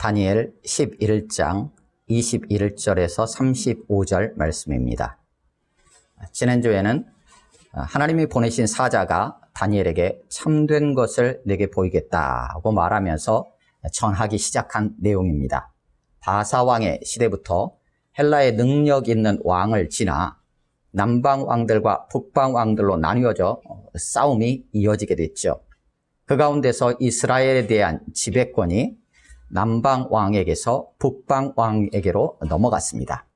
다니엘 11장 21절에서 35절 말씀입니다. 지난주에는 하나님이 보내신 사자가 다니엘에게 참된 것을 내게 보이겠다고 말하면서 전하기 시작한 내용입니다. 바사왕의 시대부터 헬라의 능력 있는 왕을 지나 남방 왕들과 북방 왕들로 나뉘어져 싸움이 이어지게 됐죠. 그 가운데서 이스라엘에 대한 지배권이 남방 왕에게서 북방 왕에게로 넘어갔습니다.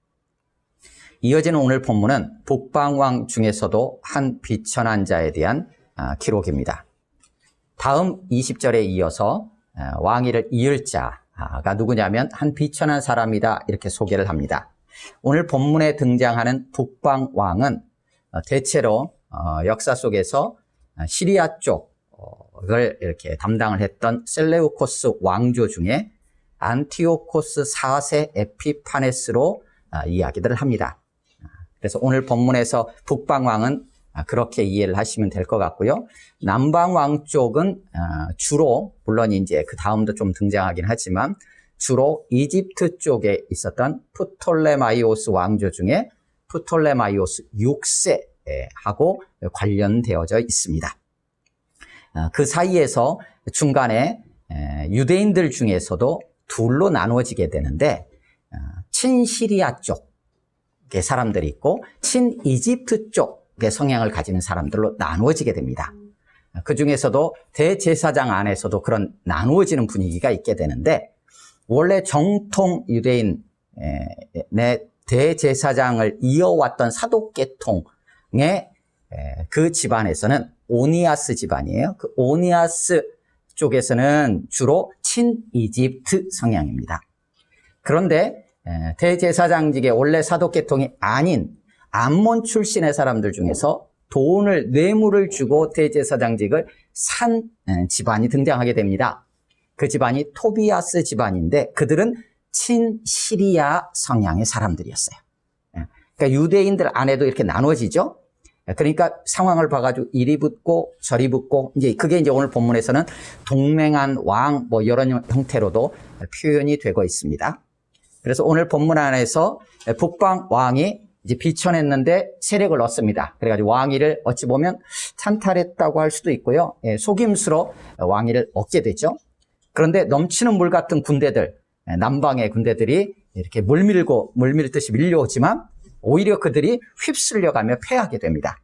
이어지는 오늘 본문은 북방 왕 중에서도 한 비천한 자에 대한 기록입니다. 다음 20절에 이어서 왕위를 이을 자가 누구냐면 한 비천한 사람이다 이렇게 소개를 합니다. 오늘 본문에 등장하는 북방 왕은 대체로 역사 속에서 시리아 쪽을 이렇게 담당을 했던 셀레우코스 왕조 중에 안티오코스 4세 에피파네스로 이야기들을 합니다. 그래서 오늘 본문에서 북방 왕은 그렇게 이해를 하시면 될 것 같고요. 남방 왕 쪽은 주로 물론 이제 그 다음도 좀 등장하긴 하지만 주로 이집트 쪽에 있었던 프톨레마이오스 왕조 중에 프톨레마이오스 6세하고 관련되어져 있습니다. 그 사이에서 중간에 유대인들 중에서도 둘로 나누어지게 되는데 친시리아 쪽의 사람들이 있고 친이집트 쪽의 성향을 가지는 사람들로 나누어지게 됩니다. 그 중에서도 대제사장 안에서도 그런 나누어지는 분위기가 있게 되는데 원래 정통 유대인의 대제사장을 이어왔던 사독계통의 그 집안에서는 오니아스 집안이에요. 그 오니아스 쪽에서는 주로 친이집트 성향입니다. 그런데 대제사장직의 원래 사독계통이 아닌 암몬 출신의 사람들 중에서 뇌물을 주고 대제사장직을 산 집안이 등장하게 됩니다. 그 집안이 토비아스 집안인데 그들은 친시리아 성향의 사람들이었어요. 그러니까 유대인들 안에도 이렇게 나눠지죠. 그러니까 상황을 봐가지고 이리 붙고 저리 붙고 이제 그게 이제 오늘 본문에서는 동맹한 왕 뭐 이런 형태로도 표현이 되고 있습니다. 그래서 오늘 본문 안에서 북방 왕이 이제 비천했는데 세력을 얻습니다. 그래가지고 왕위를 어찌 보면 찬탈했다고 할 수도 있고요. 속임수로 왕위를 얻게 되죠. 그런데 넘치는 물 같은 군대들, 남방의 군대들이 이렇게 물밀듯이 밀려오지만 오히려 그들이 휩쓸려가며 패하게 됩니다.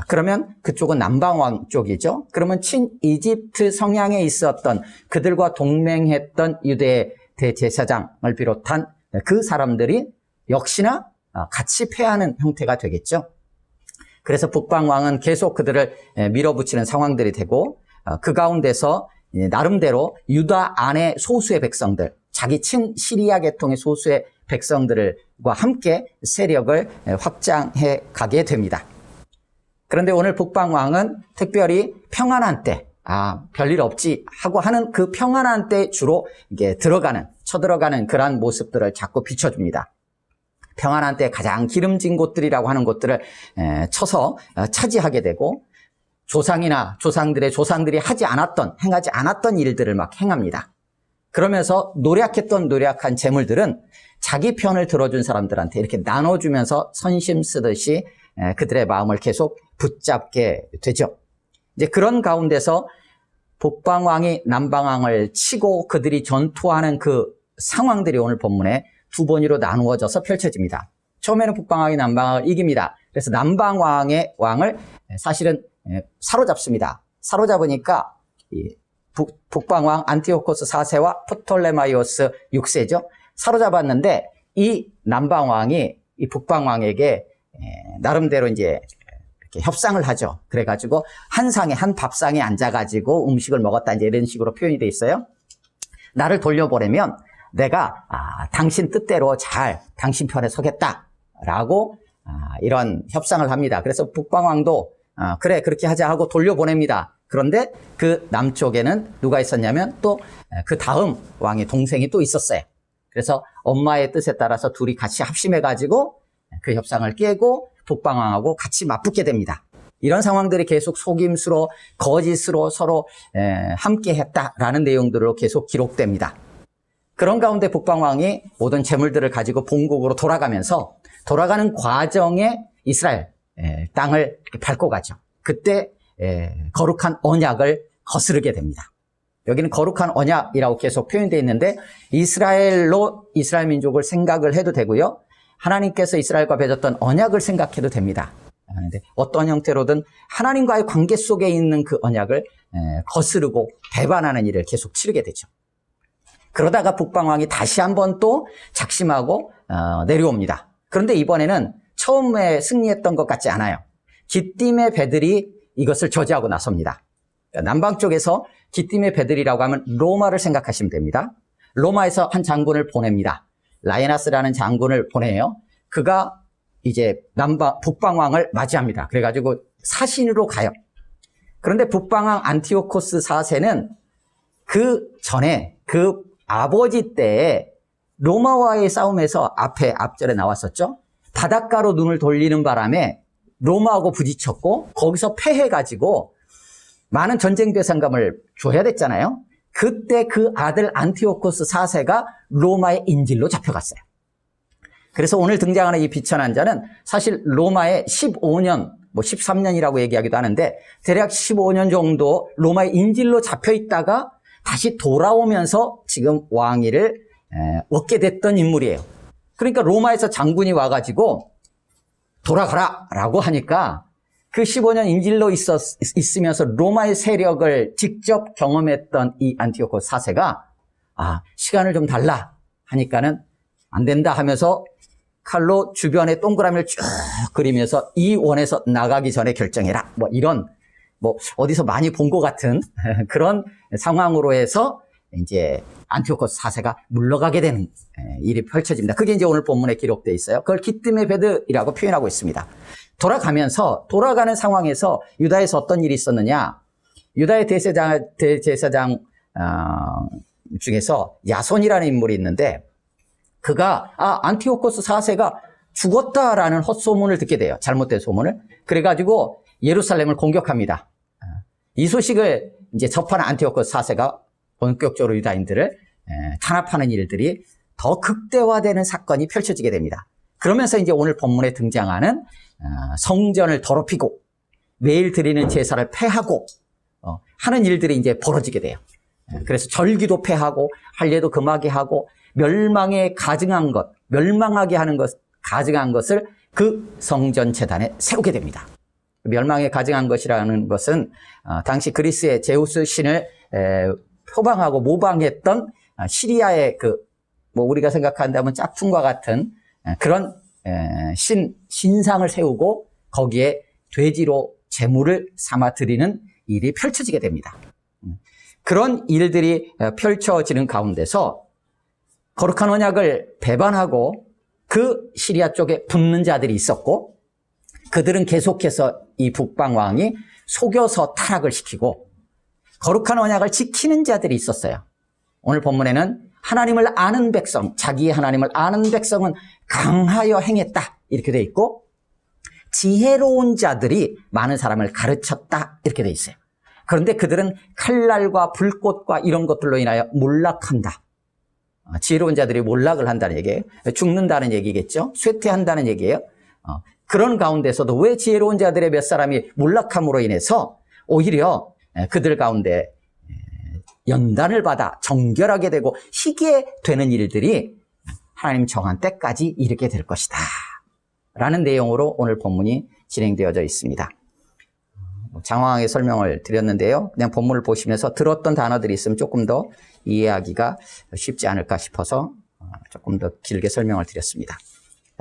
그러면 그쪽은 남방왕 쪽이죠. 그러면 친이집트 성향에 있었던 그들과 동맹했던 유대 대제사장을 비롯한 그 사람들이 역시나 같이 패하는 형태가 되겠죠. 그래서 북방왕은 계속 그들을 밀어붙이는 상황들이 되고 그 가운데서 나름대로 유다 안의 소수의 백성들, 자기 친시리아 계통의 소수의 백성들과 함께 세력을 확장해 가게 됩니다. 그런데 오늘 북방왕은 특별히 평안한 때, 별일 없지 하고 하는 그 평안한 때 주로 이게 쳐들어가는 그러한 모습들을 자꾸 비춰줍니다. 평안한 때 가장 기름진 곳들이라고 하는 곳들을 쳐서 차지하게 되고 조상들의 조상들이 행하지 않았던 일들을 막 행합니다. 그러면서 노력한 재물들은 자기 편을 들어준 사람들한테 이렇게 나눠주면서 선심 쓰듯이 그들의 마음을 계속 붙잡게 되죠. 이제 그런 가운데서 북방왕이 남방왕을 치고 그들이 전투하는 그 상황들이 오늘 본문에 두 번으로 나누어져서 펼쳐집니다. 처음에는 북방왕이 남방왕을 이깁니다. 그래서 남방왕의 왕을 사실은 사로잡습니다. 사로잡으니까 북방왕 안티오코스 4세와 프톨레마이오스 6세죠. 사로잡았는데 이 남방왕이 이 북방왕에게 나름대로 이제 이렇게 협상을 하죠. 그래가지고 한 밥상에 앉아가지고 음식을 먹었다 이제 이런 식으로 표현이 돼 있어요. 나를 돌려보내면 내가 당신 뜻대로 잘 당신 편에 서겠다라고 이런 협상을 합니다. 그래서 북방왕도 그래 그렇게 하자 하고 돌려보냅니다. 그런데 그 남쪽에는 누가 있었냐면 또 그 다음 왕의 동생이 또 있었어요. 그래서 엄마의 뜻에 따라서 둘이 같이 합심해가지고 그 협상을 깨고 북방왕하고 같이 맞붙게 됩니다. 이런 상황들이 계속 속임수로 거짓으로 서로 함께 했다라는 내용들로 계속 기록됩니다. 그런 가운데 북방왕이 모든 재물들을 가지고 본국으로 돌아가는 과정에 이스라엘 땅을 이렇게 밟고 가죠. 그때 거룩한 언약을 거스르게 됩니다. 여기는 거룩한 언약이라고 계속 표현되어 있는데 이스라엘로 이스라엘 민족을 생각을 해도 되고요. 하나님께서 이스라엘과 맺었던 언약을 생각해도 됩니다. 그런데 어떤 형태로든 하나님과의 관계 속에 있는 그 언약을 거스르고 배반하는 일을 계속 치르게 되죠. 그러다가 북방왕이 다시 한번 또 작심하고 내려옵니다. 그런데 이번에는 처음에 승리했던 것 같지 않아요. 기띔의 배들이 이것을 저지하고 나섭니다. 남방 쪽에서 기띔의 배들이라고 하면 로마를 생각하시면 됩니다. 로마에서 한 장군을 보냅니다. 라이나스라는 장군을 보내요. 그가 이제 북방왕을 맞이합니다. 그래가지고 사신으로 가요. 그런데 북방왕 안티오코스 4세는 그 전에 그 아버지 때에 로마와의 싸움에서 앞절에 나왔었죠. 바닷가로 눈을 돌리는 바람에 로마하고 부딪혔고 거기서 패해가지고 많은 전쟁 배상금을 줘야 됐잖아요. 그때 그 아들 안티오코스 4세가 로마의 인질로 잡혀갔어요. 그래서 오늘 등장하는 이 비천한 자는 사실 로마의 15년, 13년이라고 얘기하기도 하는데 대략 15년 정도 로마의 인질로 잡혀 있다가 다시 돌아오면서 지금 왕위를 얻게 됐던 인물이에요. 그러니까 로마에서 장군이 와가지고 돌아가라 라고 하니까 그 15년 인질로 있으면서 로마의 세력을 직접 경험했던 이 안티오코스 4세가 시간을 좀 달라 하니까는 안 된다 하면서 칼로 주변에 동그라미를 쭉 그리면서 이 원에서 나가기 전에 결정해라. 이런 어디서 많이 본 것 같은 그런 상황으로 해서 이제 안티오코스 4세가 물러가게 되는 일이 펼쳐집니다. 그게 이제 오늘 본문에 기록되어 있어요. 그걸 기띔의 배드이라고 표현하고 있습니다. 돌아가는 상황에서 유다에서 어떤 일이 있었느냐? 유다의 대제사장 중에서 야손이라는 인물이 있는데 그가 안티오코스 4세가 죽었다라는 헛소문을 듣게 돼요. 잘못된 소문을. 그래가지고 예루살렘을 공격합니다. 이 소식을 이제 접한 안티오코스 4세가 본격적으로 유다인들을 탄압하는 일들이 더 극대화되는 사건이 펼쳐지게 됩니다. 그러면서 이제 오늘 본문에 등장하는 성전을 더럽히고 매일 드리는 제사를 폐하고 하는 일들이 이제 벌어지게 돼요. 그래서 절기도 폐하고 할례도 금하게 하고 멸망하게 하는 가증한 것을 그 성전 제단에 세우게 됩니다. 멸망에 가증한 것이라는 것은 당시 그리스의 제우스 신을 표방하고 모방했던 시리아의 우리가 생각한다면 짝퉁과 같은 그런 신상을 세우고 거기에 돼지로 제물을 삼아 드리는 일이 펼쳐지게 됩니다. 그런 일들이 펼쳐지는 가운데서 거룩한 언약을 배반하고 그 시리아 쪽에 붙는 자들이 있었고 그들은 계속해서 이 북방왕이 속여서 타락을 시키고 거룩한 언약을 지키는 자들이 있었어요. 오늘 본문에는 하나님을 아는 백성, 자기의 하나님을 아는 백성은 강하여 행했다 이렇게 돼 있고 지혜로운 자들이 많은 사람을 가르쳤다 이렇게 돼 있어요. 그런데 그들은 칼날과 불꽃과 이런 것들로 인하여 몰락한다. 지혜로운 자들이 몰락을 한다는 얘기예요. 죽는다는 얘기겠죠. 쇠퇴한다는 얘기예요. 그런 가운데서도 왜 지혜로운 자들의 몇 사람이 몰락함으로 인해서 오히려 그들 가운데 연단을 받아 정결하게 되고 희게 되는 일들이 하나님 정한 때까지 이르게 될 것이다 라는 내용으로 오늘 본문이 진행되어져 있습니다. 장황하게 설명을 드렸는데요. 그냥 본문을 보시면서 들었던 단어들이 있으면 조금 더 이해하기가 쉽지 않을까 싶어서 조금 더 길게 설명을 드렸습니다.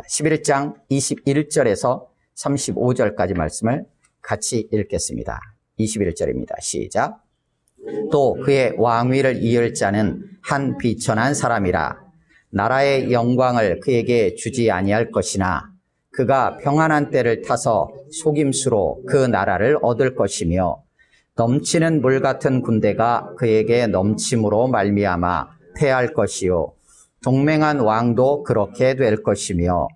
11장 21절에서 35절까지 말씀을 같이 읽겠습니다. 21절입니다. 시작. 또 그의 왕위를 이을 자는 한 비천한 사람이라. 나라의 영광을 그에게 주지 아니할 것이나 그가 평안한 때를 타서 속임수로 그 나라를 얻을 것이며 넘치는 물 같은 군대가 그에게 넘침으로 말미암아 패할 것이요 동맹한 왕도 그렇게 될 것이며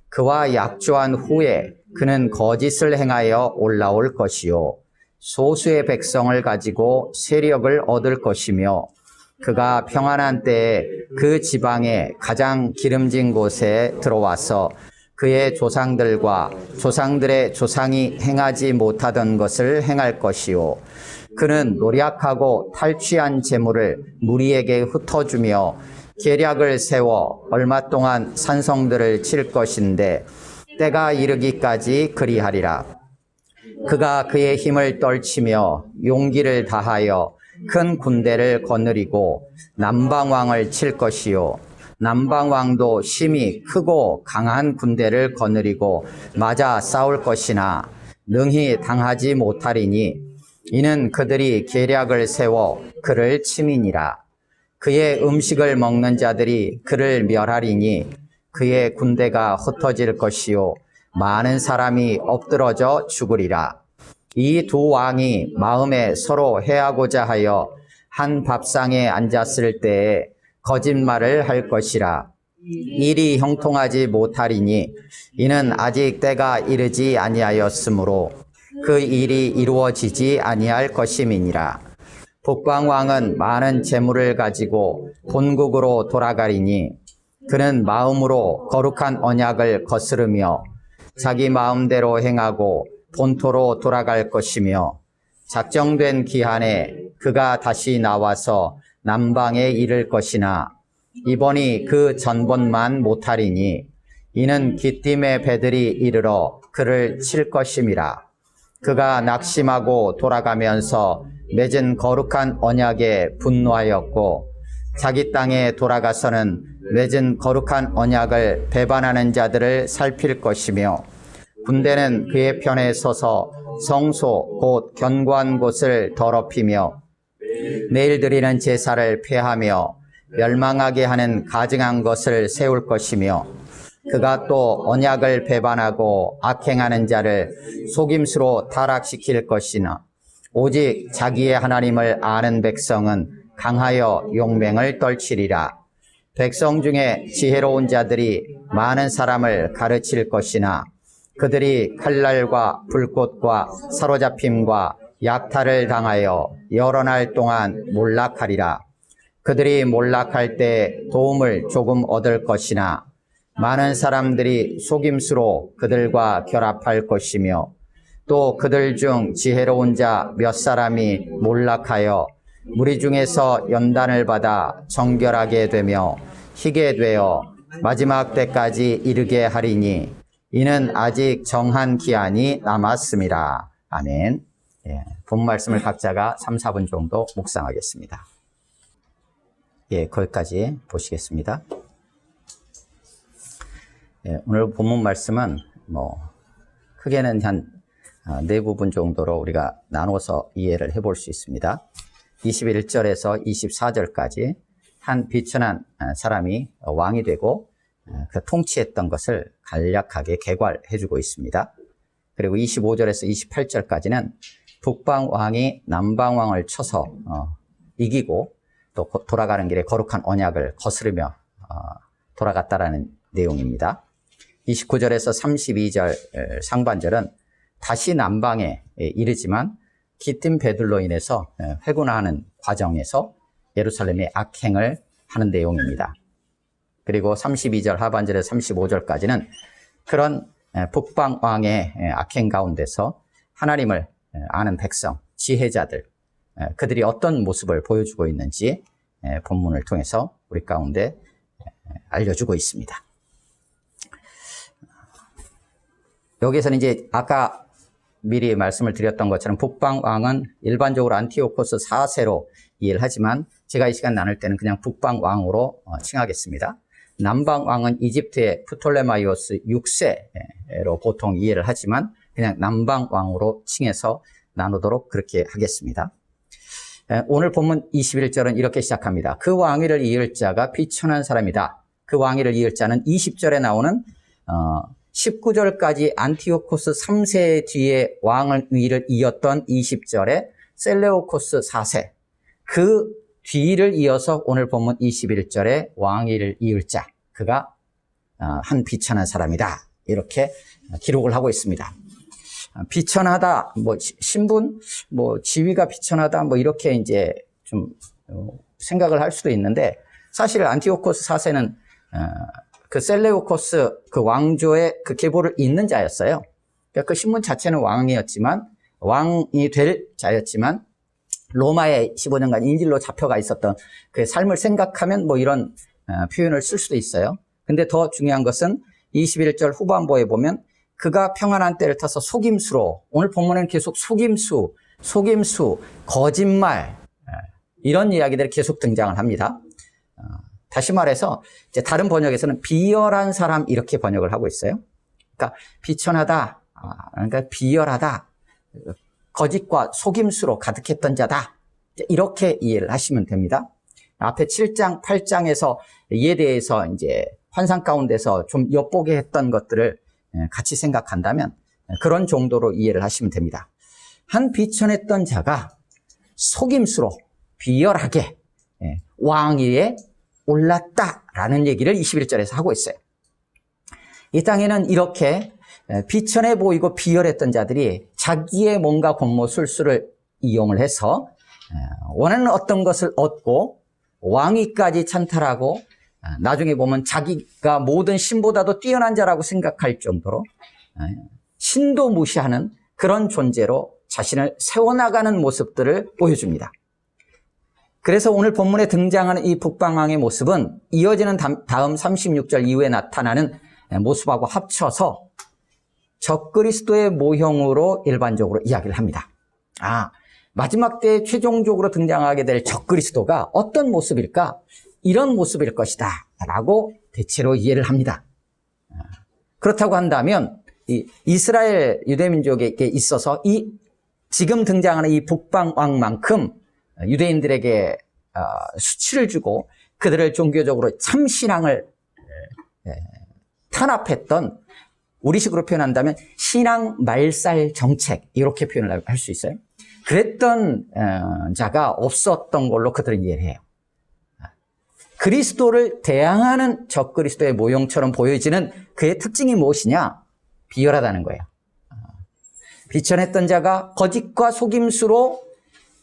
그와 약조한 후에 그는 거짓을 행하여 올라올 것이요 소수의 백성을 가지고 세력을 얻을 것이며 그가 평안한 때에 그 지방의 가장 기름진 곳에 들어와서 그의 조상들과 조상들의 조상이 행하지 못하던 것을 행할 것이요. 그는 노력하고 탈취한 재물을 무리에게 흩어주며 계략을 세워 얼마 동안 산성들을 칠 것인데 때가 이르기까지 그리하리라. 그가 그의 힘을 떨치며 용기를 다하여 큰 군대를 거느리고 남방왕을 칠 것이요. 남방왕도 심히 크고 강한 군대를 거느리고 맞아 싸울 것이나 능히 당하지 못하리니 이는 그들이 계략을 세워 그를 침이니라. 그의 음식을 먹는 자들이 그를 멸하리니 그의 군대가 흩어질 것이요 많은 사람이 엎드러져 죽으리라. 이 두 왕이 마음에 서로 해하고자 하여 한 밥상에 앉았을 때에 거짓말을 할 것이라. 일이 형통하지 못하리니 이는 아직 때가 이르지 아니하였으므로 그 일이 이루어지지 아니할 것임이니라. 북방왕은 많은 재물을 가지고 본국으로 돌아가리니 그는 마음으로 거룩한 언약을 거스르며 자기 마음대로 행하고 본토로 돌아갈 것이며 작정된 기한에 그가 다시 나와서 남방에 이를 것이나 이번이 그 전번만 못하리니 이는 기띔의 배들이 이르러 그를 칠 것임이라. 그가 낙심하고 돌아가면서 맺은 거룩한 언약에 분노하였고 자기 땅에 돌아가서는 맺은 거룩한 언약을 배반하는 자들을 살필 것이며 군대는 그의 편에 서서 성소 곧 견고한 곳을 더럽히며 매일 드리는 제사를 폐하며 멸망하게 하는 가증한 것을 세울 것이며 그가 또 언약을 배반하고 악행하는 자를 속임수로 타락시킬 것이나 오직 자기의 하나님을 아는 백성은 강하여 용맹을 떨치리라. 백성 중에 지혜로운 자들이 많은 사람을 가르칠 것이나 그들이 칼날과 불꽃과 사로잡힘과 약탈을 당하여 여러 날 동안 몰락하리라. 그들이 몰락할 때 도움을 조금 얻을 것이나 많은 사람들이 속임수로 그들과 결합할 것이며 또 그들 중 지혜로운 자 몇 사람이 몰락하여 무리 중에서 연단을 받아 정결하게 되며 희게 되어 마지막 때까지 이르게 하리니 이는 아직 정한 기한이 남았습니다. 아멘. 본 말씀을 각자가 3, 4분 정도 묵상하겠습니다. 거기까지 보시겠습니다. 오늘 본문 말씀은 크게는 한 4부분 정도로 우리가 나눠서 이해를 해볼 수 있습니다. 21절에서 24절까지 한 비천한 사람이 왕이 되고 그 통치했던 것을 간략하게 개괄해주고 있습니다. 그리고 25절에서 28절까지는 북방왕이 남방왕을 쳐서 이기고 또 돌아가는 길에 거룩한 언약을 거스르며 돌아갔다라는 내용입니다. 29절에서 32절 상반절은 다시 남방에 이르지만 기띔 배들로 인해서 회군하는 과정에서 예루살렘의 악행을 하는 내용입니다. 그리고 32절 하반절에서 35절까지는 그런 북방왕의 악행 가운데서 하나님을 아는 백성, 지혜자들, 그들이 어떤 모습을 보여주고 있는지 본문을 통해서 우리 가운데 알려주고 있습니다. 여기서는 이제 아까 미리 말씀을 드렸던 것처럼 북방왕은 일반적으로 안티오코스 4세로 이해를 하지만 제가 이 시간 나눌 때는 그냥 북방왕으로 칭하겠습니다. 남방왕은 이집트의 프톨레마이오스 6세로 보통 이해를 하지만 그냥 남방왕으로 칭해서 나누도록 그렇게 하겠습니다. 오늘 본문 21절은 이렇게 시작합니다. 그 왕위를 이을 자가 비천한 사람이다. 그 왕위를 이을 자는 20절에 나오는 19절까지 안티오코스 3세 뒤에 왕을 위를 이었던 20절에 셀레오코스 4세 그 뒤를 이어서 오늘 본문 21절에 왕위를 이을 자 그가 한 비천한 사람이다 이렇게 기록을 하고 있습니다. 비천하다, 신분, 지위가 비천하다, 이렇게 이제 좀 생각을 할 수도 있는데 사실 안티오코스 4세는 그 셀레우코스 그 왕조의 그 계보를 잇는 자였어요. 그러니까 그 신분 자체는 왕이 될 자였지만 로마에 15년간 인질로 잡혀가 있었던 그 삶을 생각하면 뭐 이런 표현을 쓸 수도 있어요. 근데 더 중요한 것은 21절 후반부에 보면 그가 평안한 때를 타서 속임수로, 오늘 본문에는 계속 속임수, 거짓말, 이런 이야기들이 계속 등장을 합니다. 다시 말해서 이제 다른 번역에서는 비열한 사람 이렇게 번역을 하고 있어요. 그러니까 비천하다, 그러니까 비열하다, 거짓과 속임수로 가득했던 자다, 이렇게 이해를 하시면 됩니다. 앞에 7장, 8장에서 이에 대해서 이제 환상 가운데서 좀 엿보게 했던 것들을 같이 생각한다면 그런 정도로 이해를 하시면 됩니다. 한 비천했던 자가 속임수로 비열하게 왕위에 올랐다라는 얘기를 21절에서 하고 있어요. 이 땅에는 이렇게 비천해 보이고 비열했던 자들이 자기의 뭔가 공모술수를 이용을 해서 원하는 어떤 것을 얻고 왕위까지 찬탈하고 나중에 보면 자기가 모든 신보다도 뛰어난 자라고 생각할 정도로 신도 무시하는 그런 존재로 자신을 세워나가는 모습들을 보여줍니다. 그래서 오늘 본문에 등장하는 이 북방왕의 모습은 이어지는 다음 36절 이후에 나타나는 모습하고 합쳐서 적그리스도의 모형으로 일반적으로 이야기를 합니다. 마지막 때에 최종적으로 등장하게 될 적그리스도가 어떤 모습일까? 이런 모습일 것이다 라고 대체로 이해를 합니다. 그렇다고 한다면 이 이스라엘 유대민족에게 있어서 이 지금 등장하는 이 북방왕만큼 유대인들에게 수치를 주고 그들을 종교적으로 참신앙을 탄압했던, 우리식으로 표현한다면 신앙 말살 정책, 이렇게 표현을 할 수 있어요. 그랬던 자가 없었던 걸로 그들은 이해를 해요. 그리스도를 대항하는 적그리스도의 모형처럼 보여지는 그의 특징이 무엇이냐? 비열하다는 거예요. 비천했던 자가 거짓과 속임수로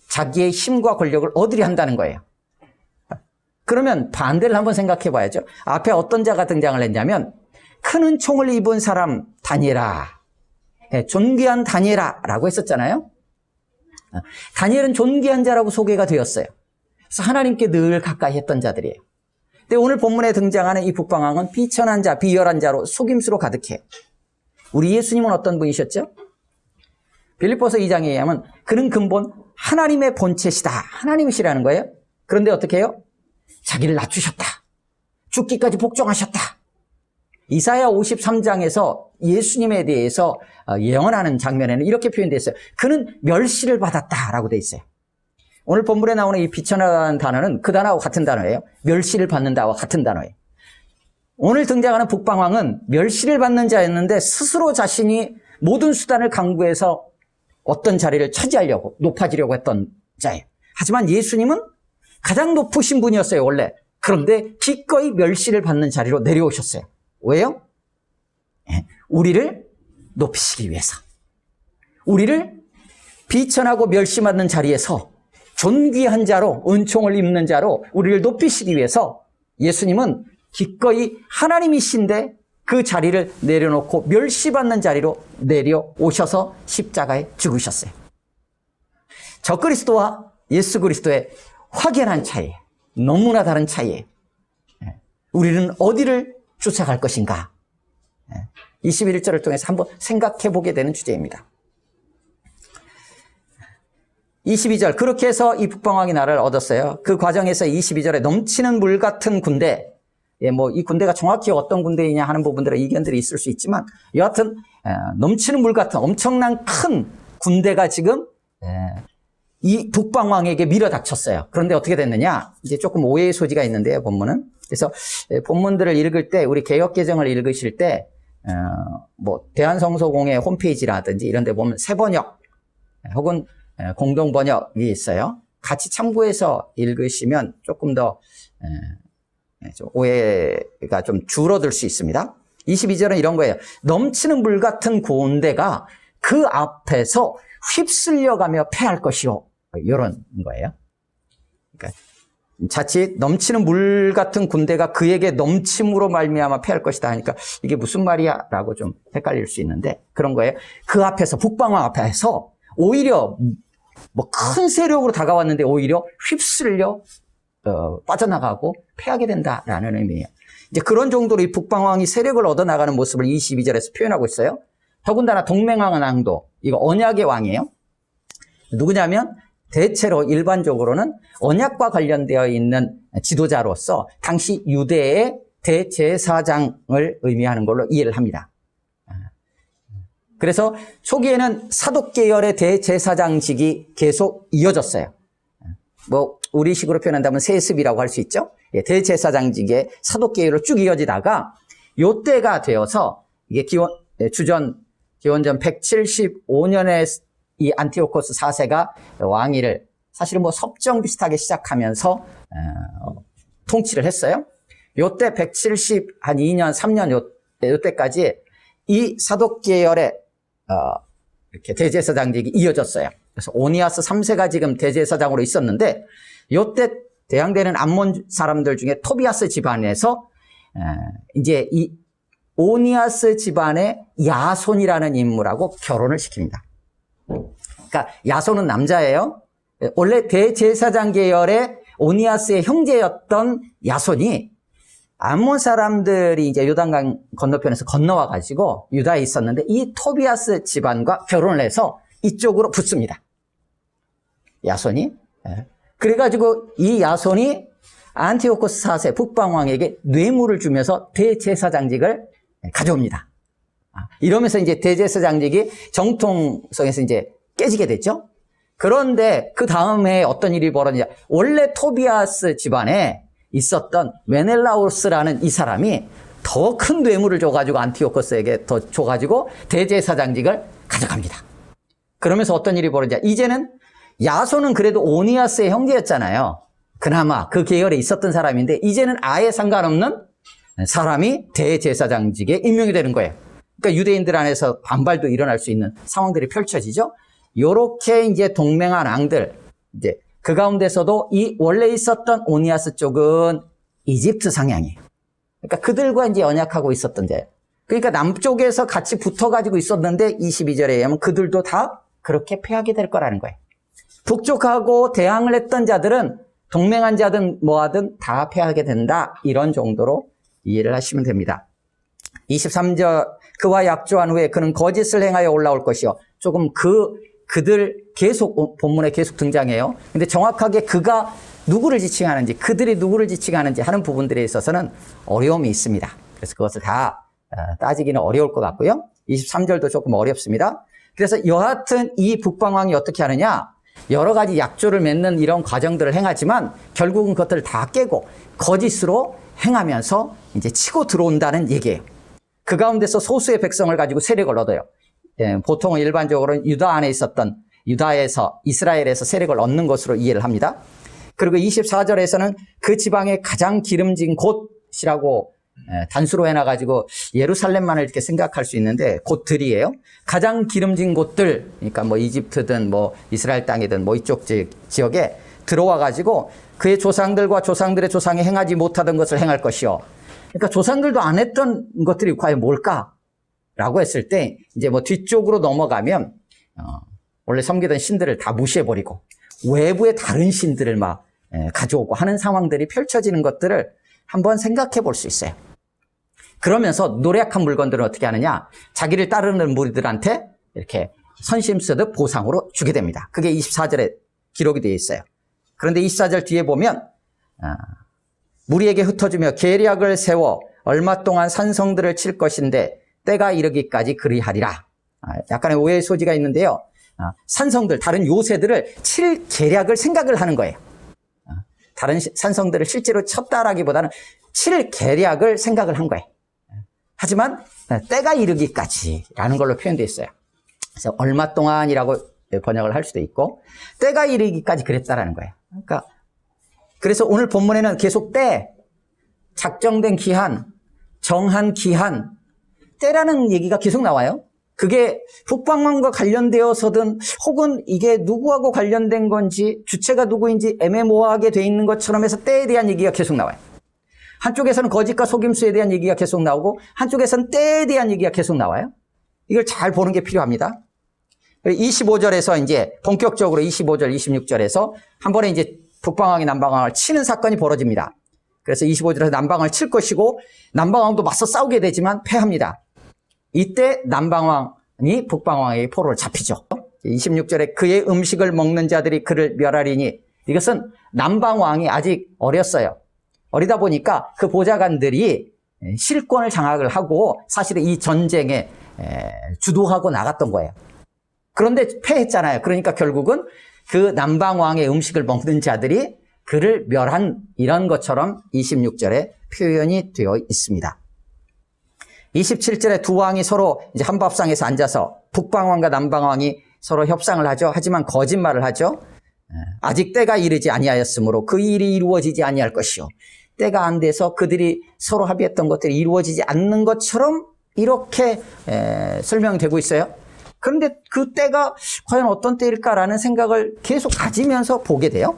자기의 힘과 권력을 얻으려 한다는 거예요. 그러면 반대를 한번 생각해 봐야죠. 앞에 어떤 자가 등장을 했냐면 큰 은총을 입은 사람 다니엘아, 존귀한 다니엘아라고 했었잖아요. 다니엘은 존귀한 자라고 소개가 되었어요. 그래서 하나님께 늘 가까이 했던 자들이에요. 근데 오늘 본문에 등장하는 이 북방왕은 비천한 자, 비열한 자로 속임수로 가득해. 우리 예수님은 어떤 분이셨죠? 빌립보서 2장에 의하면 그는 근본 하나님의 본체시다, 하나님이시라는 거예요. 그런데 어떻게 해요? 자기를 낮추셨다, 죽기까지 복종하셨다. 이사야 53장에서 예수님에 대해서 예언하는 장면에는 이렇게 표현되어 있어요. 그는 멸시를 받았다라고 되어 있어요. 오늘 본문에 나오는 이 비천하다는 단어는 그 단어와 같은 단어예요. 멸시를 받는다와 같은 단어예요. 오늘 등장하는 북방왕은 멸시를 받는 자였는데 스스로 자신이 모든 수단을 강구해서 어떤 자리를 차지하려고, 높아지려고 했던 자예요. 하지만 예수님은 가장 높으신 분이었어요, 원래. 그런데 기꺼이 멸시를 받는 자리로 내려오셨어요. 왜요? 우리를 높이시기 위해서. 우리를 비천하고 멸시받는 자리에서 존귀한 자로, 은총을 입는 자로 우리를 높이시기 위해서 예수님은 기꺼이 하나님이신데 그 자리를 내려놓고 멸시받는 자리로 내려오셔서 십자가에 죽으셨어요. 적그리스도와 예수 그리스도의 확연한 차이, 너무나 다른 차이예요. 우리는 어디를 쫓아갈 것인가? 21절을 통해서 한번 생각해 보게 되는 주제입니다. 22절, 그렇게 해서 이 북방왕이 나라를 얻었어요. 그 과정에서 22절에 넘치는 물 같은 군대, 이 군대가 정확히 어떤 군대이냐 하는 부분들의 이견들이 있을 수 있지만 여하튼 넘치는 물 같은 엄청난 큰 군대가 지금 이 북방왕에게 밀어닥쳤어요. 그런데 어떻게 됐느냐? 이제 조금 오해의 소지가 있는데요, 본문은. 그래서 본문들을 읽을 때, 우리 개역개정을 읽으실 때 대한성서공회 홈페이지라든지 이런 데 보면 새번역 혹은 공동번역이 있어요. 같이 참고해서 읽으시면 조금 더 오해가 좀 줄어들 수 있습니다. 22절은 이런 거예요. 넘치는 물 같은 군대가 그 앞에서 휩쓸려가며 패할 것이요. 이런 거예요. 그러니까 자칫 넘치는 물 같은 군대가 그에게 넘침으로 말미암아 패할 것이다 하니까 이게 무슨 말이야? 라고 좀 헷갈릴 수 있는데 그런 거예요. 그 앞에서 북방왕 앞에서 오히려 뭐 큰 세력으로 다가왔는데 오히려 휩쓸려 빠져나가고 패하게 된다라는 의미예요. 이제 그런 정도로 이 북방왕이 세력을 얻어나가는 모습을 22절에서 표현하고 있어요. 더군다나 동맹왕도 이거 언약의 왕이에요. 누구냐면 대체로 일반적으로는 언약과 관련되어 있는 지도자로서 당시 유대의 대제사장을 의미하는 걸로 이해를 합니다. 그래서 초기에는 사독계열의 대제사장직이 계속 이어졌어요. 뭐 우리식으로 표현한다면 세습이라고 할 수 있죠. 대제사장직의 사독계열로 쭉 이어지다가 요때가 되어서 이게 기원전 175년에 이 안티오코스 4세가 왕위를 사실은 뭐 섭정 비슷하게 시작하면서 통치를 했어요. 요때 172년 3년 요때까지 이 사독계열의 이렇게 대제사장직이 이어졌어요. 그래서 오니아스 3세가 지금 대제사장으로 있었는데 요때 대항되는 암몬 사람들 중에 토비아스 집안에서 이제 이 오니아스 집안의 야손이라는 인물하고 결혼을 시킵니다. 그러니까 야손은 남자예요. 원래 대제사장 계열의 오니아스의 형제였던 야손이 암몬 사람들이 이제 요단강 건너편에서 건너와 가지고 유다에 있었는데 이 토비아스 집안과 결혼을 해서 이쪽으로 붙습니다. 야손이. 그래가지고 이 야손이 안티오코스 4세 북방왕에게 뇌물을 주면서 대제사장직을 가져옵니다. 이러면서 이제 대제사장직이 정통성에서 이제 깨지게 됐죠. 그런데 그 다음에 어떤 일이 벌어지냐. 원래 토비아스 집안에 있었던 메넬라우스라는 이 사람이 더 큰 뇌물을 줘가지고 안티오코스에게 더 줘가지고 대제사장직을 가져갑니다. 그러면서 어떤 일이 벌어지냐. 이제는 야손은 그래도 오니아스의 형제였잖아요. 그나마 그 계열에 있었던 사람인데 이제는 아예 상관없는 사람이 대제사장직에 임명이 되는 거예요. 그러니까 유대인들 안에서 반발도 일어날 수 있는 상황들이 펼쳐지죠. 요렇게 이제 동맹한 왕들, 이제 그 가운데서도 이 원래 있었던 오니아스 쪽은 이집트 상향이에요. 그러니까 그들과 이제 언약하고 있었던 데. 그러니까 남쪽에서 같이 붙어가지고 있었는데 22절에 의하면 그들도 다 그렇게 패하게 될 거라는 거예요. 북쪽하고 대항을 했던 자들은 동맹한 자든 뭐하든 다 패하게 된다. 이런 정도로 이해를 하시면 됩니다. 23절 그와 약조한 후에 그는 거짓을 행하여 올라올 것이요. 조금 그들 계속 본문에 계속 등장해요. 근데 정확하게 그가 누구를 지칭하는지 그들이 누구를 지칭하는지 하는 부분들에 있어서는 어려움이 있습니다. 그래서 그것을 다 따지기는 어려울 것 같고요. 23절도 조금 어렵습니다. 그래서 여하튼 이 북방왕이 어떻게 하느냐. 여러 가지 약조를 맺는 이런 과정들을 행하지만 결국은 그것들을 다 깨고 거짓으로 행하면서 이제 치고 들어온다는 얘기예요. 그 가운데서 소수의 백성을 가지고 세력을 얻어요. 보통은 일반적으로는 유다 안에 있었던 유다에서 이스라엘에서 세력을 얻는 것으로 이해를 합니다. 그리고 24절에서는 그 지방의 가장 기름진 곳이라고 단수로 해놔가지고 예루살렘만을 이렇게 생각할 수 있는데 곳들이에요. 가장 기름진 곳들, 그러니까 뭐 이집트든 뭐 이스라엘 땅이든 뭐 이쪽 지역에 들어와가지고 그의 조상들과 조상들의 조상이 행하지 못하던 것을 행할 것이요. 그러니까 조상들도 안 했던 것들이 과연 뭘까? 라고 했을 때 이제 뭐 뒤쪽으로 넘어가면 원래 섬기던 신들을 다 무시해버리고 외부의 다른 신들을 막 가져오고 하는 상황들이 펼쳐지는 것들을 한번 생각해 볼 수 있어요. 그러면서 노력한 물건들은 어떻게 하느냐? 자기를 따르는 무리들한테 이렇게 선심 쓰듯 보상으로 주게 됩니다. 그게 24절에 기록이 되어 있어요. 그런데 24절 뒤에 보면 무리에게 흩어주며 계략을 세워 얼마 동안 산성들을 칠 것인데 때가 이르기까지 그리하리라. 약간의 오해의 소지가 있는데요. 산성들, 다른 요새들을 칠 계략을 생각을 하는 거예요. 다른 산성들을 실제로 쳤다라기보다는 칠 계략을 생각을 한 거예요. 하지만 때가 이르기까지라는 걸로 표현되어 있어요. 그래서 얼마 동안이라고 번역을 할 수도 있고 때가 이르기까지 그랬다라는 거예요. 그러니까 그래서 오늘 본문에는 계속 때, 작정된 기한, 정한 기한, 때라는 얘기가 계속 나와요. 그게 북방왕과 관련되어서든 혹은 이게 누구하고 관련된 건지 주체가 누구인지 애매모호하게 돼 있는 것처럼 해서 때에 대한 얘기가 계속 나와요. 한쪽에서는 거짓과 속임수에 대한 얘기가 계속 나오고 한쪽에서는 때에 대한 얘기가 계속 나와요. 이걸 잘 보는 게 필요합니다. 25절에서 이제 본격적으로 25절, 26절에서 한 번에 이제 북방왕이 남방왕을 치는 사건이 벌어집니다. 그래서 25절에서 남방왕을 칠 것이고 남방왕도 맞서 싸우게 되지만 패합니다. 이때 남방왕이 북방왕에게 포로를 잡히죠. 26절에 그의 음식을 먹는 자들이 그를 멸하리니, 이것은 남방왕이 아직 어렸어요. 어리다 보니까 그 보좌관들이 실권을 장악을 하고 사실은 이 전쟁에 주도하고 나갔던 거예요. 그런데 패했잖아요. 그러니까 결국은 그 남방왕의 음식을 먹는 자들이 그를 멸한, 이런 것처럼 26절에 표현이 되어 있습니다. 27절에 두 왕이 서로 이제 한 밥상에서 앉아서 북방왕과 남방왕이 서로 협상을 하죠. 하지만 거짓말을 하죠. 아직 때가 이르지 아니하였으므로 그 일이 이루어지지 아니할 것이요, 때가 안 돼서 그들이 서로 합의했던 것들이 이루어지지 않는 것처럼 이렇게 설명되고 있어요. 그런데 그 때가 과연 어떤 때일까라는 생각을 계속 가지면서 보게 돼요.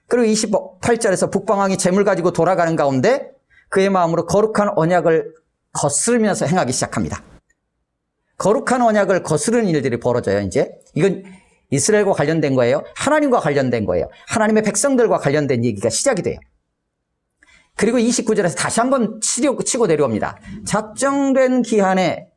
그리고 28절에서 북방왕이 재물 가지고 돌아가는 가운데 그의 마음으로 거룩한 언약을 거스르면서 행하기 시작합니다. 거룩한 언약을 거스르는 일들이 벌어져요. 이제 이건 이스라엘과 관련된 거예요. 하나님과 관련된 거예요. 하나님의 백성들과 관련된 얘기가 시작이 돼요. 그리고 29절에서 다시 한번 치고 내려옵니다. 작정된 기한에,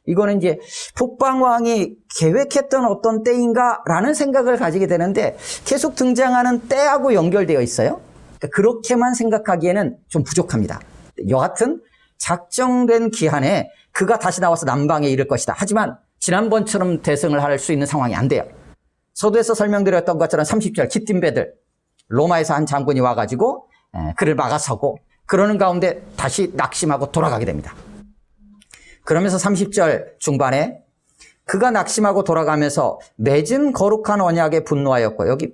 이거는 이제 북방왕이 계획했던 어떤 때인가라는 생각을 가지게 되는데 계속 등장하는 때하고 연결되어 있어요. 그러니까 그렇게만 생각하기에는 좀 부족합니다. 여하튼 작정된 기한에 그가 다시 나와서 남방에 이를 것이다. 하지만 지난번처럼 대승을 할 수 있는 상황이 안 돼요. 서두에서 설명드렸던 것처럼 30절 기띔배들, 로마에서 한 장군이 와가지고 그를 막아서고, 그러는 가운데 다시 낙심하고 돌아가게 됩니다. 그러면서 30절 중반에 그가 낙심하고 돌아가면서 맺은 거룩한 언약에 분노하였고, 여기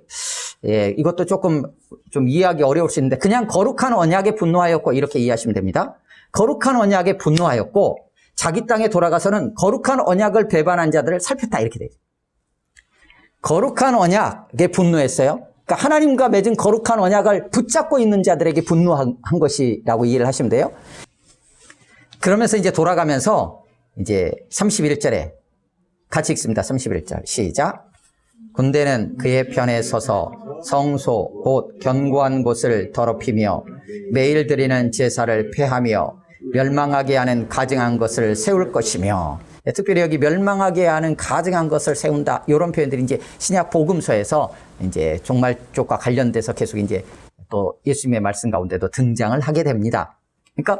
이것도 조금 좀 이해하기 어려울 수 있는데 그냥 거룩한 언약에 분노하였고 이렇게 이해하시면 됩니다. 거룩한 언약에 분노하였고 자기 땅에 돌아가서는 거룩한 언약을 배반한 자들을 살폈다, 이렇게 돼요. 거룩한 언약에 분노했어요. 그러니까 하나님과 맺은 거룩한 언약을 붙잡고 있는 자들에게 분노한 것이라고 이해를 하시면 돼요. 그러면서 이제 돌아가면서 이제 31절에 같이 읽습니다. 31절 시작. 군대는 그의 편에 서서 성소 곧 견고한 곳을 더럽히며 매일 드리는 제사를 폐하며 멸망하게 하는 가증한 것을 세울 것이며, 특별히 여기 멸망하게 하는 가증한 것을 세운다, 이런 표현들이 이제 신약 복음서에서 이제 종말 쪽과 관련돼서 계속 이제 또 예수님의 말씀 가운데도 등장을 하게 됩니다. 그러니까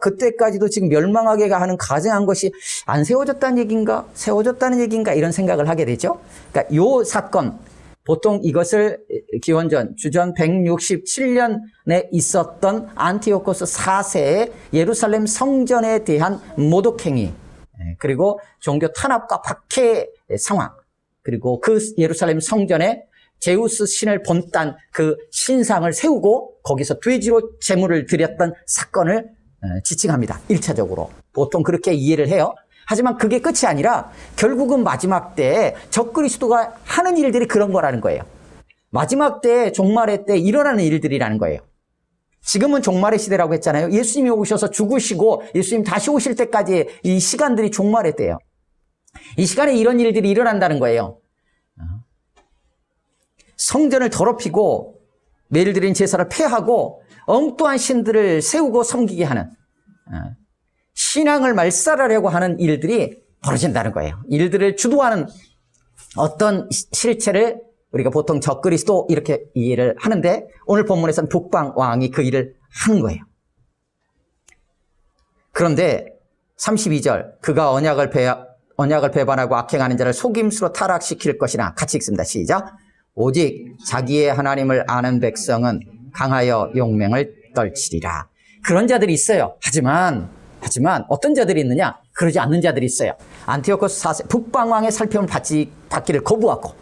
그때까지도 지금 멸망하게 하는 가증한 것이 안 세워졌다는 얘기인가, 세워졌다는 얘기인가, 이런 생각을 하게 되죠. 그러니까 요 사건, 보통 이것을 기원전 주전 167년에 있었던 안티오코스 4세의 예루살렘 성전에 대한 모독행위, 그리고 종교 탄압과 박해 상황, 그리고 그 예루살렘 성전에 제우스 신을 본딴 그 신상을 세우고 거기서 돼지로 제물을 드렸던 사건을 지칭합니다. 1차적으로. 보통 그렇게 이해를 해요. 하지만 그게 끝이 아니라 결국은 마지막 때에 적그리스도가 하는 일들이 그런 거라는 거예요. 마지막 때에, 종말의 때 일어나는 일들이라는 거예요. 지금은 종말의 시대라고 했잖아요. 예수님이 오셔서 죽으시고 예수님 다시 오실 때까지 이 시간들이 종말의 때예요. 이 시간에 이런 일들이 일어난다는 거예요. 성전을 더럽히고 매일 드린 제사를 폐하고 엉뚱한 신들을 세우고 섬기게 하는, 신앙을 말살하려고 하는 일들이 벌어진다는 거예요. 일들을 주도하는 어떤 실체를 우리가 보통 적그리스도 이렇게 이해를 하는데, 오늘 본문에서는 북방왕이 그 일을 하는 거예요. 그런데 32절, 그가 언약을 배반하고 악행하는 자를 속임수로 타락시킬 것이나, 같이 읽습니다. 시작. 오직 자기의 하나님을 아는 백성은 강하여 용맹을 떨치리라. 그런 자들이 있어요. 하지만 어떤 자들이 있느냐? 그러지 않는 자들이 있어요. 안티오코스 4세 북방왕의 살핌을 받기를 거부하고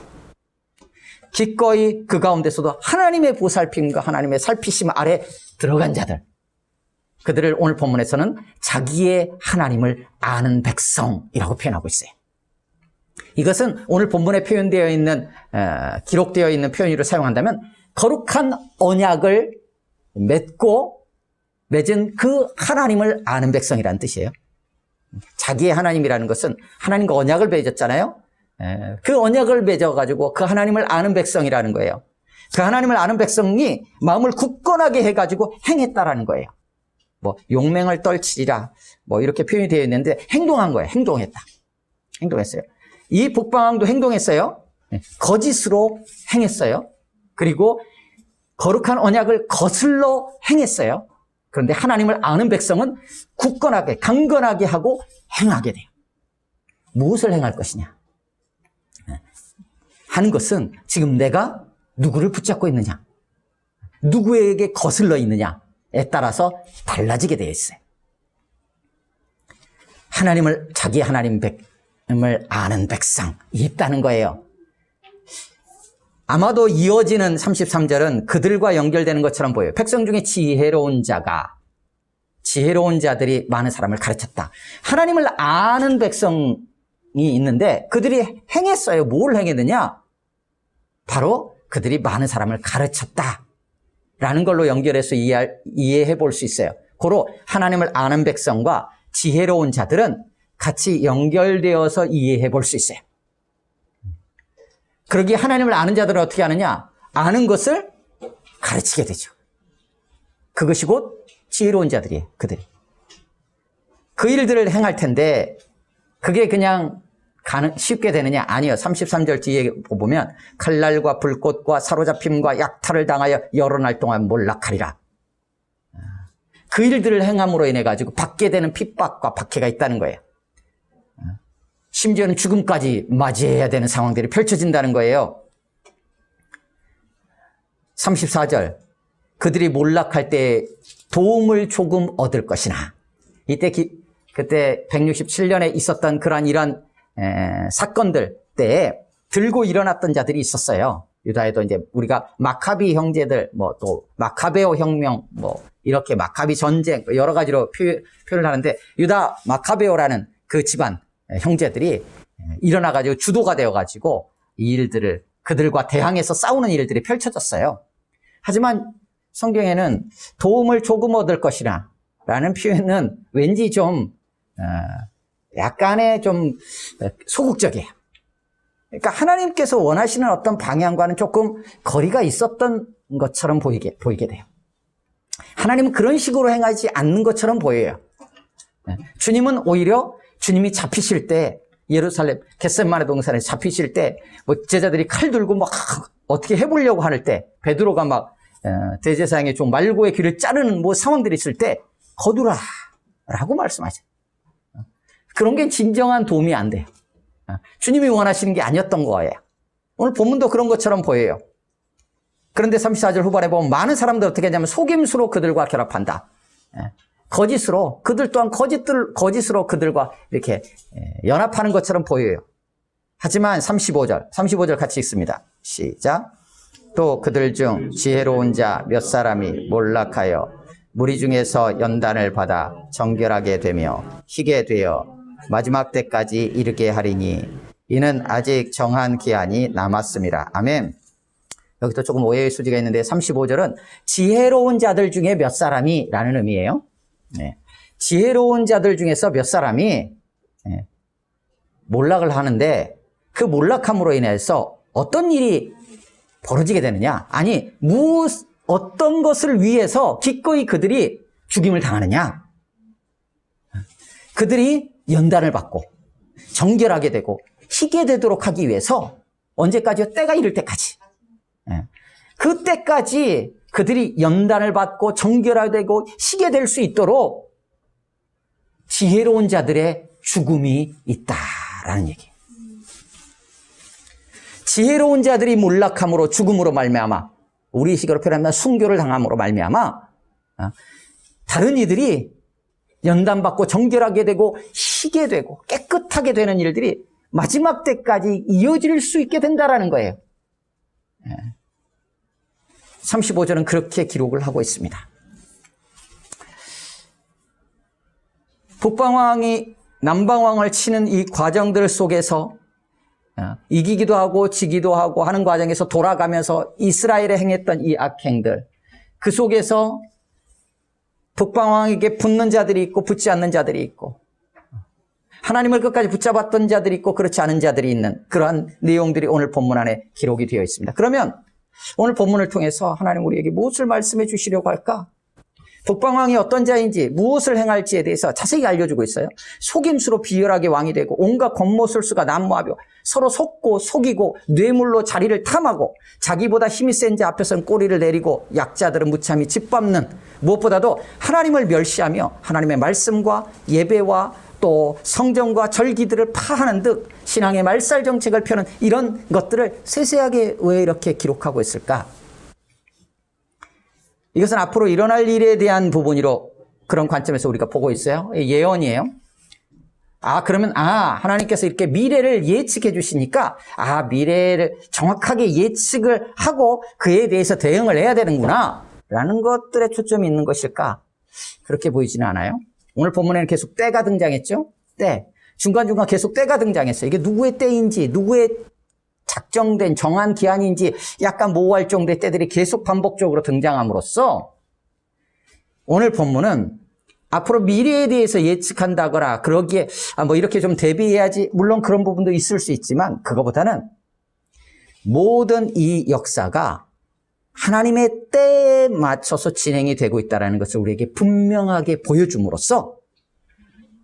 기꺼이 그 가운데서도 하나님의 보살핌과 하나님의 살피심 아래 들어간 자들, 그들을 오늘 본문에서는 자기의 하나님을 아는 백성이라고 표현하고 있어요. 이것은 오늘 본문에 표현되어 있는 기록되어 있는 표현으로 사용한다면 거룩한 언약을 맺은 그 하나님을 아는 백성이라는 뜻이에요. 자기의 하나님이라는 것은 하나님과 언약을 맺었잖아요. 그 언약을 맺어가지고 그 하나님을 아는 백성이라는 거예요. 그 하나님을 아는 백성이 마음을 굳건하게 해가지고 행했다라는 거예요. 뭐 용맹을 떨치리라 뭐 이렇게 표현이 되어 있는데 행동한 거예요. 행동했어요. 이 북방왕도 행동했어요. 거짓으로 행했어요. 그리고 거룩한 언약을 거슬러 행했어요. 그런데 하나님을 아는 백성은 굳건하게 강건하게 하고 행하게 돼요. 무엇을 행할 것이냐 하는 것은 지금 내가 누구를 붙잡고 있느냐, 누구에게 거슬러 있느냐에 따라서 달라지게 되어 있어요. 자기 하나님을 아는 백성이 있다는 거예요. 아마도 이어지는 33절은 그들과 연결되는 것처럼 보여요. 백성 중에 지혜로운 자들이 많은 사람을 가르쳤다. 하나님을 아는 백성이 있는데 그들이 행했어요. 뭘 행했느냐? 바로 그들이 많은 사람을 가르쳤다라는 걸로 연결해서 이해해 볼 수 있어요. 고로 하나님을 아는 백성과 지혜로운 자들은 같이 연결되어서 이해해 볼 수 있어요. 그러기에 하나님을 아는 자들은 어떻게 하느냐? 아는 것을 가르치게 되죠. 그것이 곧 지혜로운 자들이에요. 그들이. 그 일들을 행할 텐데 그게 그냥 쉽게 되느냐? 아니요. 33절 뒤에 보면 칼날과 불꽃과 사로잡힘과 약탈을 당하여 여러 날 동안 몰락하리라. 그 일들을 행함으로 인해 가지고 받게 되는 핍박과 박해가 있다는 거예요. 심지어는 죽음까지 맞이해야 되는 상황들이 펼쳐진다는 거예요. 34절 그들이 몰락할 때 도움을 조금 얻을 것이나 그때 167년에 있었던 이런 사건들 때에 들고 일어났던 자들이 있었어요. 유다에도 이제 우리가 마카비 형제들 또 마카베오 혁명 이렇게 마카비 전쟁 여러 가지로 표현을 하는데 유다 마카베오라는 그 집안 형제들이 일어나가지고 주도가 되어가지고 이 일들을 그들과 대항해서 싸우는 일들이 펼쳐졌어요. 하지만 성경에는 도움을 조금 얻을 것이나 라는 표현은 왠지 좀 약간의 좀 소극적이에요. 그러니까 하나님께서 원하시는 어떤 방향과는 조금 거리가 있었던 것처럼 보이게 돼요. 하나님은 그런 식으로 행하지 않는 것처럼 보여요. 주님은 오히려 주님이 잡히실 때 예루살렘 겟세마네 동산에 잡히실 때 제자들이 칼 들고 막 어떻게 해보려고 할 때 베드로가 대제사장의 종 말고의 귀를 자르는 상황들이 있을 때 거두라 라고 말씀하죠. 그런 게 진정한 도움이 안 돼요. 주님이 원하시는 게 아니었던 거예요. 오늘 본문도 그런 것처럼 보여요. 그런데 34절 후반에 보면 많은 사람들 어떻게 하냐면 속임수로 그들과 결합한다. 거짓으로 그들 또한 거짓으로 그들과 이렇게 연합하는 것처럼 보여요. 하지만 35절 같이 읽습니다. 시작. 또 그들 중 지혜로운 자 몇 사람이 몰락하여 무리 중에서 연단을 받아 정결하게 되며 희게 되어 마지막 때까지 이르게 하리니 이는 아직 정한 기한이 남았습니다. 아멘. 여기도 조금 오해의 소지가 있는데 35절은 지혜로운 자들 중에 몇 사람이 라는 의미예요. 지혜로운 자들 중에서 몇 사람이 몰락을 하는데 그 몰락함으로 인해서 어떤 일이 벌어지게 되느냐? 아니, 어떤 것을 위해서 기꺼이 그들이 죽임을 당하느냐? 그들이 연단을 받고 정결하게 되고 희게 되도록 하기 위해서 언제까지요? 때가 이를 때까지. 그때까지 그들이 연단을 받고 정결하게 되고 희게 될 수 있도록 지혜로운 자들의 죽음이 있다라는 얘기예요. 지혜로운 자들이 몰락함으로 죽음으로 말미암아 우리 식으로 표현하면 순교를 당함으로 말미암아 다른 이들이 연단받고 정결하게 되고 희게 되고 깨끗하게 되는 일들이 마지막 때까지 이어질 수 있게 된다라는 거예요. 35절은 그렇게 기록을 하고 있습니다. 북방왕이 남방왕을 치는 이 과정들 속에서 이기기도 하고 지기도 하고 하는 과정에서 돌아가면서 이스라엘에 행했던 이 악행들, 그 속에서 북방왕에게 붙는 자들이 있고 붙지 않는 자들이 있고, 하나님을 끝까지 붙잡았던 자들이 있고 그렇지 않은 자들이 있는 그러한 내용들이 오늘 본문 안에 기록이 되어 있습니다. 그러면 오늘 본문을 통해서 하나님 우리에게 무엇을 말씀해 주시려고 할까? 북방왕이 어떤 자인지, 무엇을 행할지에 대해서 자세히 알려주고 있어요. 속임수로 비열하게 왕이 되고 온갖 권모술수가 난무하며 서로 속고 속이고 뇌물로 자리를 탐하고 자기보다 힘이 센 자 앞에서는 꼬리를 내리고 약자들은 무참히 짓밟는, 무엇보다도 하나님을 멸시하며 하나님의 말씀과 예배와 또 성전과 절기들을 파하는 듯 신앙의 말살 정책을 펴는 이런 것들을 세세하게 왜 이렇게 기록하고 있을까? 이것은 앞으로 일어날 일에 대한 부분으로 그런 관점에서 우리가 보고 있어요. 예언이에요. 그러면 하나님께서 이렇게 미래를 예측해 주시니까 미래를 정확하게 예측을 하고 그에 대해서 대응을 해야 되는구나 라는 것들에 초점이 있는 것일까? 그렇게 보이지는 않아요. 오늘 본문에는 계속 때가 등장했죠. 때. 중간중간 계속 때가 등장했어요. 이게 누구의 때인지, 누구의 작정된 정한 기한인지 약간 모호할 정도의 때들이 계속 반복적으로 등장함으로써 오늘 본문은 앞으로 미래에 대해서 예측한다거나 그러기에 이렇게 좀 대비해야지, 물론 그런 부분도 있을 수 있지만 그거보다는 모든 이 역사가 하나님의 때에 맞춰서 진행이 되고 있다는 것을 우리에게 분명하게 보여줌으로써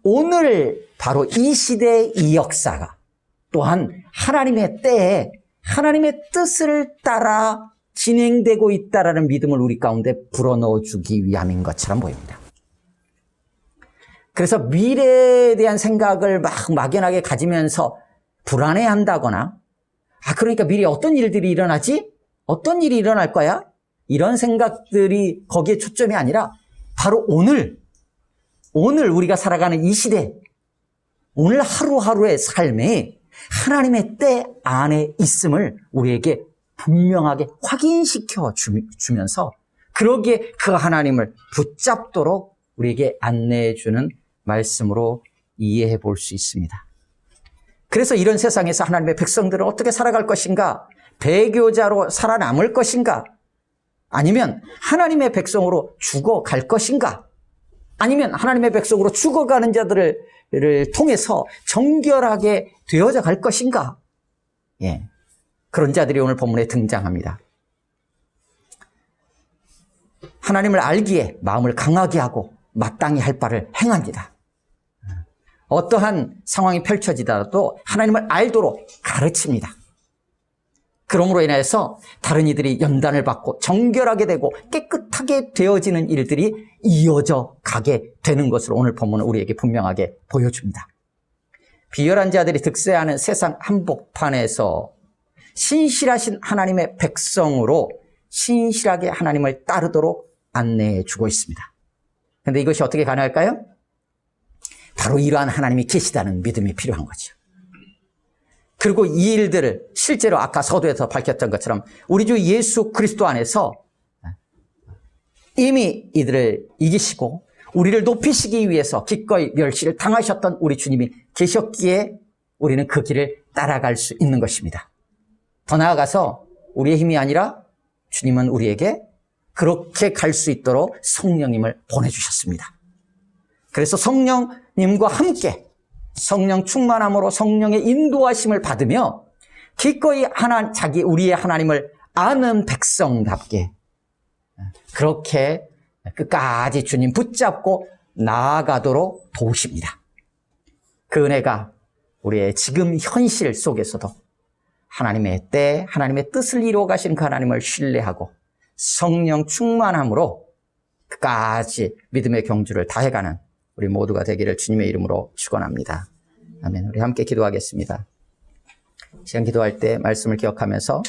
오늘 바로 이 시대의 이 역사가 또한 하나님의 때에 하나님의 뜻을 따라 진행되고 있다는 믿음을 우리 가운데 불어넣어 주기 위함인 것처럼 보입니다. 그래서 미래에 대한 생각을 막연하게 가지면서 불안해한다거나 그러니까 미래에 어떤 일들이 일어나지? 어떤 일이 일어날 거야? 이런 생각들이 거기에 초점이 아니라 바로 오늘 우리가 살아가는 이 시대, 오늘 하루하루의 삶에 하나님의 때 안에 있음을 우리에게 분명하게 확인시켜 주면서 그러기에 그 하나님을 붙잡도록 우리에게 안내해 주는 말씀으로 이해해 볼 수 있습니다. 그래서 이런 세상에서 하나님의 백성들은 어떻게 살아갈 것인가? 배교자로 살아남을 것인가? 아니면 하나님의 백성으로 죽어갈 것인가? 아니면 하나님의 백성으로 죽어가는 자들을 통해서 정결하게 되어져 갈 것인가? 그런 자들이 오늘 본문에 등장합니다. 하나님을 알기에 마음을 강하게 하고 마땅히 할 바를 행합니다. 어떠한 상황이 펼쳐지더라도 하나님을 알도록 가르칩니다. 그러므로 인해서 다른 이들이 연단을 받고 정결하게 되고 깨끗하게 되어지는 일들이 이어져 가게 되는 것으로 오늘 본문은 우리에게 분명하게 보여줍니다. 비열한 자들이 득세하는 세상 한복판에서 신실하신 하나님의 백성으로 신실하게 하나님을 따르도록 안내해 주고 있습니다. 그런데 이것이 어떻게 가능할까요? 바로 이러한 하나님이 계시다는 믿음이 필요한 거죠. 그리고 이 일들을 실제로 아까 서두에서 밝혔던 것처럼 우리 주 예수 그리스도 안에서 이미 이들을 이기시고 우리를 높이시기 위해서 기꺼이 멸시를 당하셨던 우리 주님이 계셨기에 우리는 그 길을 따라갈 수 있는 것입니다. 더 나아가서 우리의 힘이 아니라 주님은 우리에게 그렇게 갈 수 있도록 성령님을 보내주셨습니다. 그래서 성령님과 함께 성령 충만함으로 성령의 인도하심을 받으며 기꺼이 우리의 하나님을 아는 백성답게 그렇게 끝까지 주님 붙잡고 나아가도록 도우십니다. 그 은혜가 우리의 지금 현실 속에서도 하나님의 때, 하나님의 뜻을 이루어 가신 그 하나님을 신뢰하고 성령 충만함으로 끝까지 믿음의 경주를 다해가는 우리 모두가 되기를 주님의 이름으로 축원합니다. 아멘. 우리 함께 기도하겠습니다. 시간 기도할 때 말씀을 기억하면서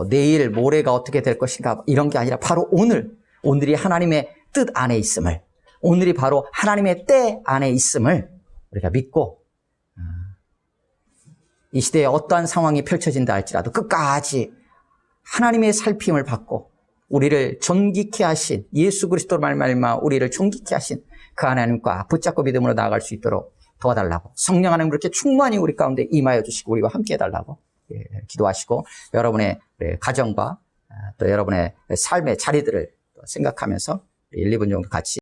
내일 모레가 어떻게 될 것인가 이런 게 아니라 바로 오늘이 하나님의 뜻 안에 있음을, 오늘이 바로 하나님의 때 안에 있음을 우리가 믿고 이 시대에 어떠한 상황이 펼쳐진다 할지라도 끝까지 하나님의 살핌을 받고 우리를 존귀케 하신 예수 그리스도로 말미암아 우리를 존귀케 하신 그 하나님과 붙잡고 믿음으로 나아갈 수 있도록 도와달라고, 성령 하나님 그렇게 충만히 우리 가운데 임하여 주시고 우리와 함께 해달라고 기도하시고, 여러분의 가정과 또 여러분의 삶의 자리들을 생각하면서 1, 2분 정도 같이